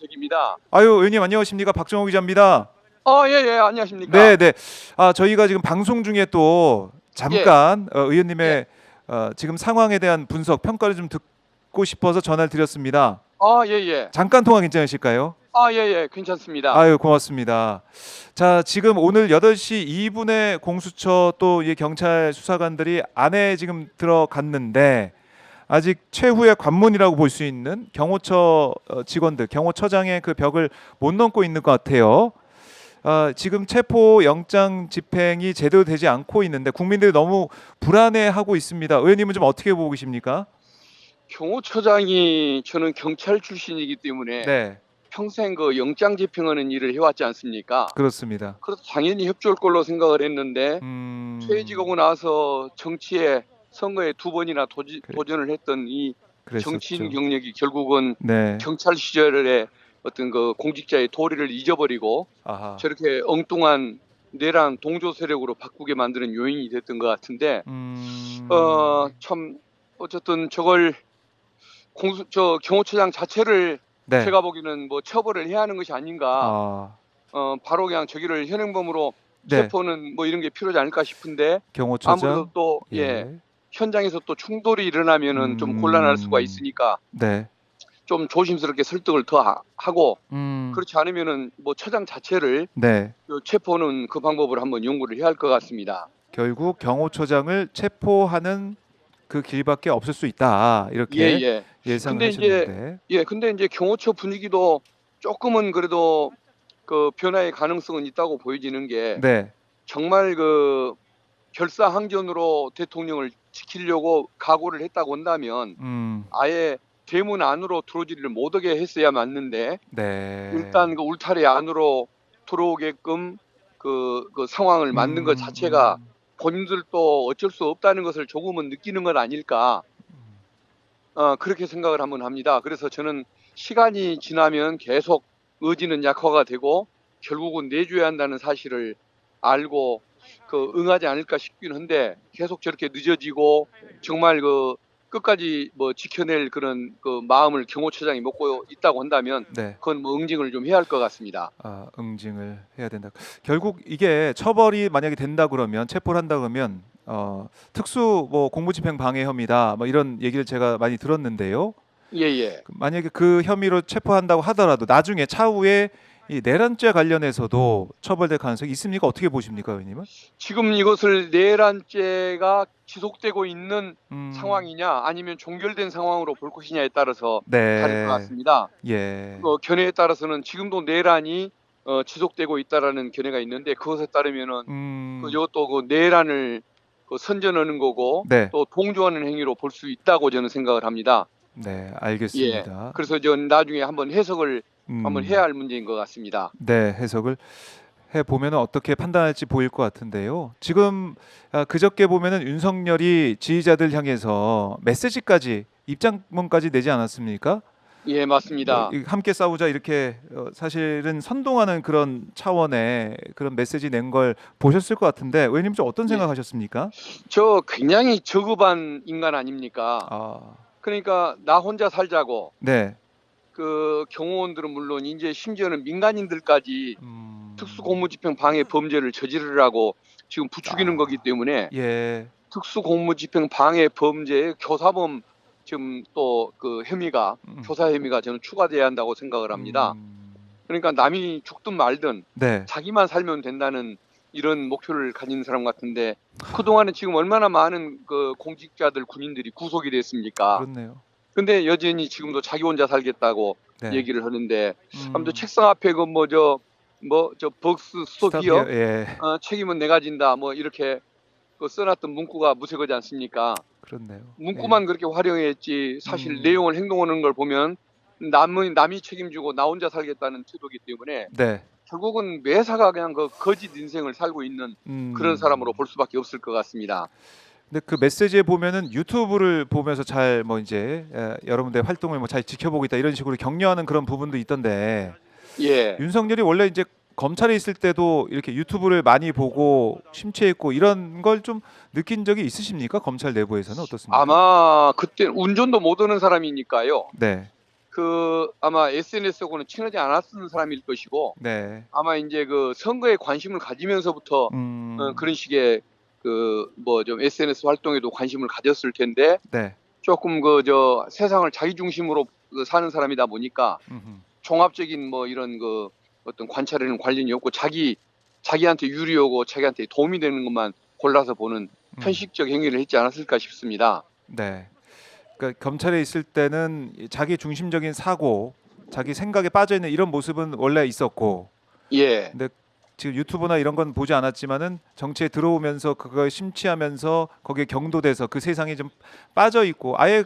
윤택입니다. 아유, 의원님 안녕하십니까? 박정호 기자입니다. 예, 안녕하십니까? 네, 네. 저희가 지금 방송 중에 또 예, 잠깐 예. 의원님의 지금 상황에 대한 분석, 평가를 좀 듣고 싶어서 전화를 드렸습니다. 예. 잠깐 통화 괜찮으실까요? 예, 괜찮습니다. 아유, 고맙습니다. 자, 지금 오늘 8시 2분에 공수처 또 이 경찰 수사관들이 안에 지금 들어갔는데 아직 최후의 관문이라고 볼 수 있는 경호처 직원들, 경호처장의 그 벽을 못 넘고 있는 것 같아요. 지금 체포 영장 집행이 제대로 되지 않고 있는데 국민들이 너무 불안해하고 있습니다. 의원님은 좀 어떻게 보고 계십니까? 경호처장이 저는 경찰 출신이기 때문에 네, 평생 그 영장 집행하는 일을 해왔지 않습니까? 그렇습니다. 그래서 당연히 협조할 걸로 생각을 했는데 퇴직하고 음, 나서 정치에 선거에 2번이나 그래, 도전을 했던 이 정치인 그랬었죠. 경력이 결국은 네, 경찰 시절에 어떤 그 공직자의 도리를 잊어버리고 아하, 저렇게 엉뚱한 내란 동조 세력으로 바꾸게 만드는 요인이 됐던 것 같은데 참 어쨌든 저걸 저 경호처장 자체를 네, 제가 보기에는 뭐 처벌을 해야 하는 것이 아닌가. 아, 바로 그냥 저기를 현행범으로 네, 체포는 뭐 이런 게 필요하지 않을까 싶은데 아무래도 경호처장, 또 예, 현장에서 또 충돌이 일어나면은 좀 곤란할 수가 음, 있으니까 네, 좀 조심스럽게 설득을 더 하고 음, 그렇지 않으면은 뭐 처장 자체를 네. 체포는 그 방법을 한번 연구를 해야 할 것 같습니다. 결국 경호처장을 체포하는 그 길밖에 없을 수 있다. 예, 이렇게 예. 예상을 근데 이제 하셨는데, 근데 이제 경호처 분위기도 조금은 그래도 그 변화의 가능성은 있다고 보여지는 게 네, 정말 그 결사항전으로 대통령을 지키려고 각오를 했다고 한다면 음, 아예 대문 안으로 들어오지를 못하게 했어야 맞는데 네, 일단 그 울타리 안으로 들어오게끔 그 상황을 만든 것 음, 자체가 음, 본인들도 어쩔 수 없다는 것을 조금은 느끼는 건 아닐까. 그렇게 생각을 한번 합니다. 그래서 저는 시간이 지나면 계속 의지는 약화가 되고 결국은 내줘야 한다는 사실을 알고 그 응하지 않을까 싶긴 한데 계속 저렇게 늦어지고 정말 그 끝까지 뭐 지켜낼 그런 그 마음을 경호처장이 먹고 있다고 한다면 네. 그건 뭐 응징을 좀 해야 할 것 같습니다. 응징을 해야 된다. 결국 이게 처벌이 만약에 된다 그러면 체포를 한다 그러면 특수 뭐 공무집행 방해 혐의다. 뭐 이런 얘기를 제가 많이 들었는데요. 예, 예. 만약에 그 혐의로 체포한다고 하더라도 나중에 차후에 이 내란죄 관련해서도 처벌될 가능성이 있습니까? 어떻게 보십니까, 의원님은? 지금 이것을 내란죄가 지속되고 있는 음, 상황이냐 아니면 종결된 상황으로 볼 것이냐에 따라서 다를 것 네, 같습니다. 예, 견해에 따라서는 지금도 내란이 지속되고 있다라는 견해가 있는데 그것에 따르면은 음, 이것도 그 내란을 선전하는 거고 네, 또 동조하는 행위로 볼 수 있다고 저는 생각을 합니다. 네, 예. 알겠습니다. 그래서 저 나중에 한번 해석을 한번 해야 음, 할 문제인 것 같습니다. 네, 해석을 해 보면 어떻게 판단할지 보일 것 같은데요. 지금 그저께 보면은 윤석열이 지지자들 향해서 메시지까지 입장문까지 내지 않았습니까? 예, 뭐 맞습니다. 함께 싸우자 이렇게 사실은 선동하는 그런 차원의 그런 메시지 낸 걸 보셨을 것 같은데 의원님 좀 어떤 예. 생각하셨습니까? 저 굉장히 저급한 인간 아닙니까? 아, 그러니까 나 혼자 살자고 네, 그 경호원들은 물론 이제 심지어는 민간인들까지 특수공무집행 방해 범죄를 저지르라고 지금 부추기는 거기 아, 때문에 예, 특수공무집행 방해 범죄의 교사범 지금 또 그 혐의가 음, 교사 혐의가 저는 추가돼야 한다고 생각을 합니다. 음, 그러니까 남이 죽든 말든 네, 자기만 살면 된다는 이런 목표를 가진 사람 같은데 그동안에 지금 얼마나 많은 그 공직자들 군인들이 구속이 됐습니까? 그렇네요. 근데 여전히 지금도 자기 혼자 살겠다고 네, 얘기를 하는데 아무튼 음, 책상 앞에 그 저 벅스 스톱이요, 스톱이요? 예, 책임은 내가 진다 뭐 이렇게 그 써놨던 문구가 무색하지 않습니까? 그렇네요, 예, 문구만 그렇게 활용했지 사실 음, 내용을 행동하는 걸 보면 남이 책임지고 나 혼자 살겠다는 태도이기 때문에 네, 결국은 매사가 그냥 그 거짓 인생을 살고 있는 그런 사람으로 음. 볼 수밖에 없을 것 같습니다. 근데 그 메시지에 보면은 유튜브를 보면서 잘 뭐 이제 여러분들 활동을 뭐 잘 지켜보고 있다 이런 식으로 격려하는 그런 부분도 있던데 예. 윤석열이 원래 이제 검찰에 있을 때도 이렇게 유튜브를 많이 보고 심취했고 이런 걸 좀 느낀 적이 있으십니까? 검찰 내부에서는 어떻습니까? 아마 그때 운전도 못 하는 사람이니까요. 네. 아마 SNS하고는 친하지 않았던 사람일 것이고, 네. 아마 이제 그 선거에 관심을 가지면서부터 그런 식의 좀 SNS 활동에도 관심을 가졌을 텐데, 네. 조금 세상을 자기 중심으로 사는 사람이다 보니까 종합적인 뭐 이런 어떤 관찰에는 관련이 없고 자기한테 유리하고 자기한테 도움이 되는 것만 골라서 보는 편식적 행위를 했지 않았을까 싶습니다. 네. 그러니까 검찰에 있을 때는 자기 중심적인 사고, 자기 생각에 빠져 있는 이런 모습은 원래 있었고, 예, 근데 지금 유튜브나 이런 건 보지 않았지만은 정치에 들어오면서 그거에 심취하면서 거기에 경도돼서 그 세상에 좀 빠져 있고 아예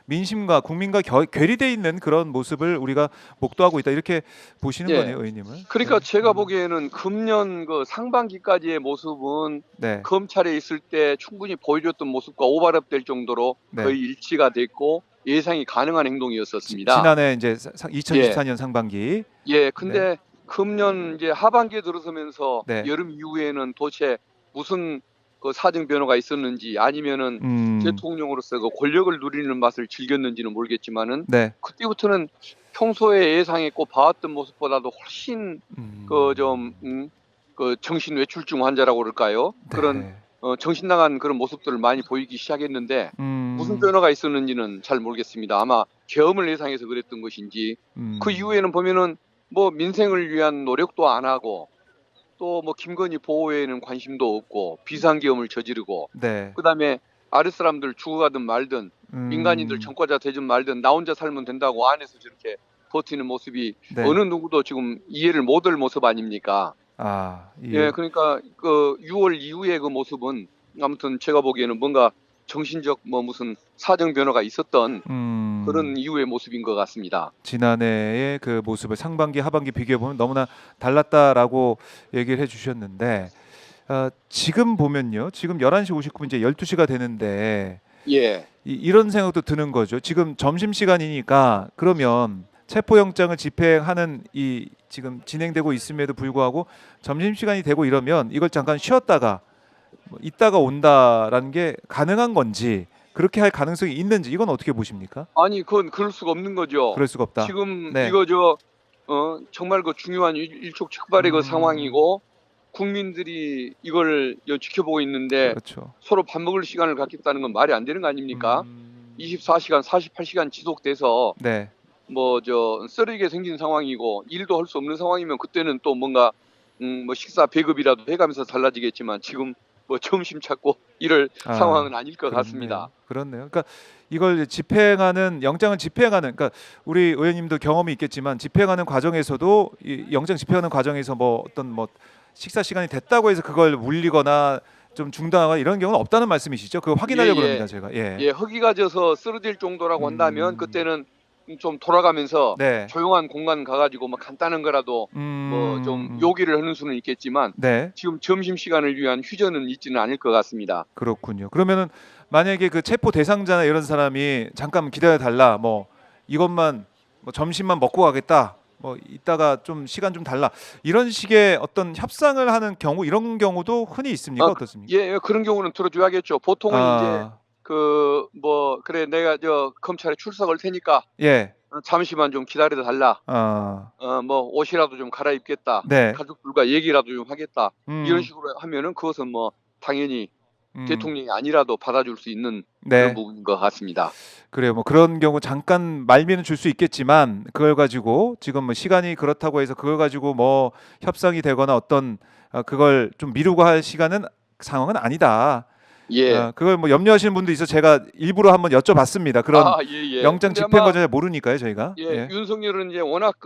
민심과 국민과 괴리돼 있는 그런 모습을 우리가 목도하고 있다 이렇게 보시는 예. 거네요, 의원님은. 그러니까 네. 제가 보기에는 금년 상반기까지의 모습은 네. 검찰에 있을 때 충분히 보여줬던 모습과 오버랩될 정도로 네. 거의 일치가 됐고 예상이 가능한 행동이었었습니다. 지난해 이제 예, 2024년 상반기. 예. 네. 근데 금년 이제 하반기에 들어서면서 네. 여름 이후에는 도대체 무슨 사정 변화가 있었는지 아니면은 음. 대통령으로서 권력을 누리는 맛을 즐겼는지는 모르겠지만은 네. 그때부터는 평소에 예상했고 봐왔던 모습보다도 훨씬 좀 정신 외출증 환자라고 그럴까요? 그런 네. 정신 나간 그런 모습들을 많이 보이기 시작했는데 무슨 음. 변화가 있었는지는 잘 모르겠습니다. 아마 계엄을 예상해서 그랬던 것인지 그 음. 이후에는 보면은 뭐 민생을 위한 노력도 안 하고 또 뭐 김건희 보호에는 관심도 없고 비상계엄을 저지르고 네. 그다음에 아랫사람들 죽어가든 말든 민간인들 음. 전과자 되든 말든 나 혼자 살면 된다고 안에서 저렇게 버티는 모습이 네. 어느 누구도 지금 이해를 못할 모습 아닙니까? 아, 예, 예. 그러니까 6월 이후의 그 모습은 아무튼 제가 보기에는 뭔가 정신적 뭐 무슨 사정 변화가 있었던 그런 이후의 모습인 것 같습니다. 지난해의 그 모습을 상반기 하반기 비교해 보면 너무나 달랐다라고 얘기를 해주셨는데 지금 보면요, 지금 11시 59분 이제 12시가 되는데 예, 이런 생각도 드는 거죠. 지금 점심 시간이니까 그러면 체포영장을 집행하는 이 지금 진행되고 있음에도 불구하고 점심 시간이 되고 이러면 이걸 잠깐 쉬었다가 뭐 있다가 온다라는 게 가능한 건지, 그렇게 할 가능성이 있는지, 이건 어떻게 보십니까? 아니 그건 그럴 수가 없는 거죠. 그럴 수가 없다. 지금 네. 이거 정말 그 중요한 일촉즉발의 그 상황이고 국민들이 이걸 지켜보고 있는데 그렇죠. 서로 밥 먹을 시간을 갖겠다는 건 말이 안 되는 거 아닙니까? 24시간, 48시간 지속돼서 네. 쓰러지게 생긴 상황이고 일도 할 수 없는 상황이면 그때는 또 뭔가 뭐 식사 배급이라도 해가면서 달라지겠지만 지금 뭐 점심 찾고 이럴 상황은 아닐 것 같습니다. 그렇네요. 그러니까 이걸 집행하는 영장을 집행하는, 그러니까 우리 의원님도 경험이 있겠지만 집행하는 과정에서도 이 영장 집행하는 과정에서 뭐 어떤 뭐 식사 시간이 됐다고 해서 그걸 물리거나 좀 중단하거나 이런 경우는 없다는 말씀이시죠? 그거 확인하려고 예, 합니다, 예. 제가. 예. 예, 허기가 져서 쓰러질 정도라고 한다면 음. 그때는 좀 돌아가면서 네. 조용한 공간 가가지고 뭐 간단한 거라도 뭐 좀 요기를 하는 수는 있겠지만 네. 지금 점심시간을 위한 휴전은 있지는 않을 것 같습니다. 그렇군요. 그러면은 만약에 그 체포 대상자나 이런 사람이 잠깐 기다려 달라, 뭐 이것만 뭐 점심만 먹고 가겠다, 뭐 이따가 좀 시간 좀 달라, 이런 식의 어떤 협상을 하는 경우, 이런 경우도 흔히 있습니까? 아, 어떻습니까? 예, 그런 경우는 들어줘야겠죠. 보통은 이제 아, 그래 내가 검찰에 출석할 테니까 예. 잠시만 좀 기다려 달라. 아, 뭐 옷이라도 좀 갈아입겠다. 네. 가족들과 얘기라도 좀 하겠다. 이런 음, 식으로 하면은 그것은 뭐 당연히 음, 대통령이 아니라도 받아줄 수 있는 그런 네. 부분인 것 같습니다. 그래요. 뭐 그런 경우 잠깐 말미는 줄 수 있겠지만 그걸 가지고 지금 뭐 시간이 그렇다고 해서 그걸 가지고 뭐 협상이 되거나 어떤 그걸 좀 미루고 할 시간은 상황은 아니다. 예. 그걸 뭐 염려하시는 분도 있어 제가 일부러 한번 여쭤봤습니다. 그런 예, 예. 영장 근데 집행 아마 과정 잘 모르니까요, 저희가. 예, 예. 윤석열은 이제 워낙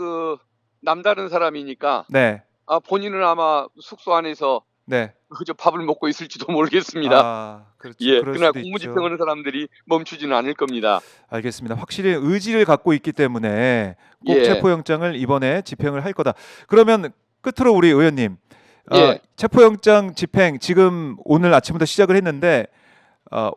남다른 사람이니까 네. 본인은 아마 숙소 안에서 네. 그저 밥을 먹고 있을지도 모르겠습니다. 그렇죠. 예. 그럴 그러나 수도 공무집행 있죠. 하는 사람들이 멈추지는 않을 겁니다. 알겠습니다. 확실히 의지를 갖고 있기 때문에 꼭 예. 체포영장을 이번에 집행을 할 거다. 그러면 끝으로 우리 의원님, 예. 체포영장 집행 지금 오늘 아침부터 시작을 했는데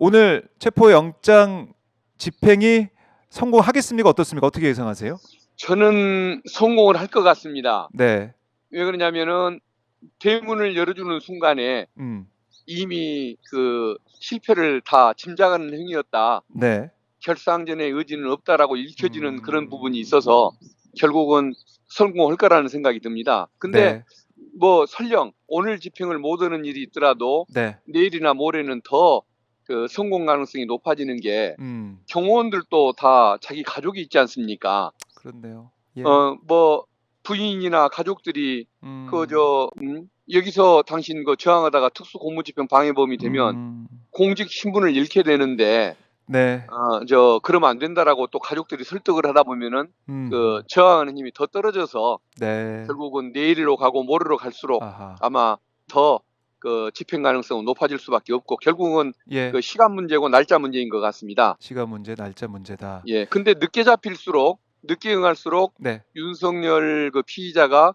오늘 체포영장 집행이 성공하겠습니까? 어떻습니까? 어떻게 예상하세요? 저는 성공을 할 것 같습니다. 네. 왜 그러냐면은 대문을 열어주는 순간에 음. 이미 실패를 다 짐작하는 행위였다. 네. 결상전의 의지는 없다라고 읽혀지는 그런 음. 부분이 있어서 결국은 성공할 거라는 생각이 듭니다. 근데 네. 뭐 설령 오늘 집행을 못 하는 일이 있더라도 네. 내일이나 모레는 더 그 성공 가능성이 높아지는 게 음. 경호원들도 다 자기 가족이 있지 않습니까? 그렇네요. 예. 뭐 부인이나 가족들이 음. 여기서 당신 그 저항하다가 특수공무집행 방해범이 되면 음. 공직 신분을 잃게 되는데 네. 그러면 안 된다라고 또 가족들이 설득을 하다 보면은 그 음. 저항하는 힘이 더 떨어져서 네. 결국은 내일로 가고 모레로 갈수록 아하. 아마 더 그 집행 가능성은 높아질 수밖에 없고 결국은 예. 그 시간 문제고 날짜 문제인 것 같습니다. 시간 문제, 날짜 문제다. 예. 근데 늦게 잡힐수록 늦게 응할수록 네. 윤석열 그 피의자가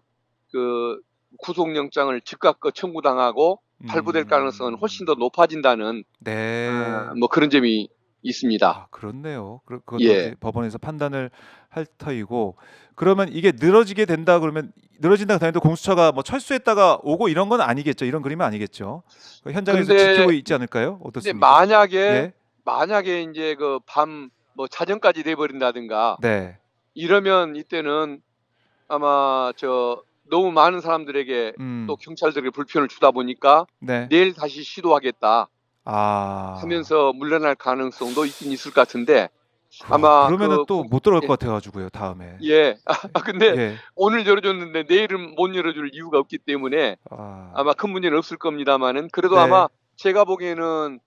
그 구속영장을 즉각 그 청구당하고 발부될 가능성은 훨씬 더 높아진다는 네. 뭐 그런 점이 있습니다. 아, 그렇네요. 그것도 예. 이제 법원에서 판단을 할 터이고, 그러면 이게 늘어지게 된다 그러면 늘어진다 그다음에 또 공수처가 뭐 철수했다가 오고 이런 건 아니겠죠. 이런 그림은 아니겠죠. 그 현장에서 근데 지키고 있지 않을까요? 어떻습니까? 만약에 예. 이제 그 밤 뭐 자정까지 돼 버린다든가 네. 이러면 이때는 아마 너무 많은 사람들에게 또 음. 경찰들에게 불편을 주다 보니까 네. 내일 다시 시도하겠다 아. 하면서 물러날 가능성도 있긴 있을 것 같은데 아마 그러면은 그 또 못 들어올 것 같아 가지고요, 다음에. 예. 근데 예. 오늘 열어줬는데 내일은 못 열어줄 이유가 없기 때문에 아. 아마 큰 문제는 없을 겁니다마는 그래도 네. 아마 제가 보기에는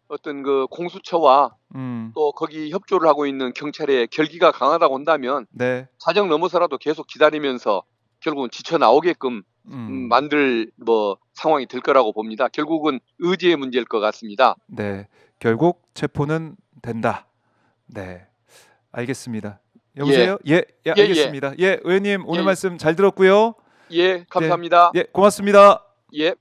어떤 그 공수처와 음. 또 거기 협조를 하고 있는 경찰의 결기가 강하다고 한다면 네. 자정 넘어서라도 계속 기다리면서 결국은 지쳐 나오게끔 음. 만들 뭐 상황이 될 거라고 봅니다. 결국은 의지의 문제일 것 같습니다. 네. 결국 체포는 된다. 네. 알겠습니다. 예. 여보세요? 예. 예, 예, 예. 알겠습니다. 예, 의원님 오늘 예. 말씀 잘 들었고요. 예, 네. 감사합니다. 예, 고맙습니다. 예.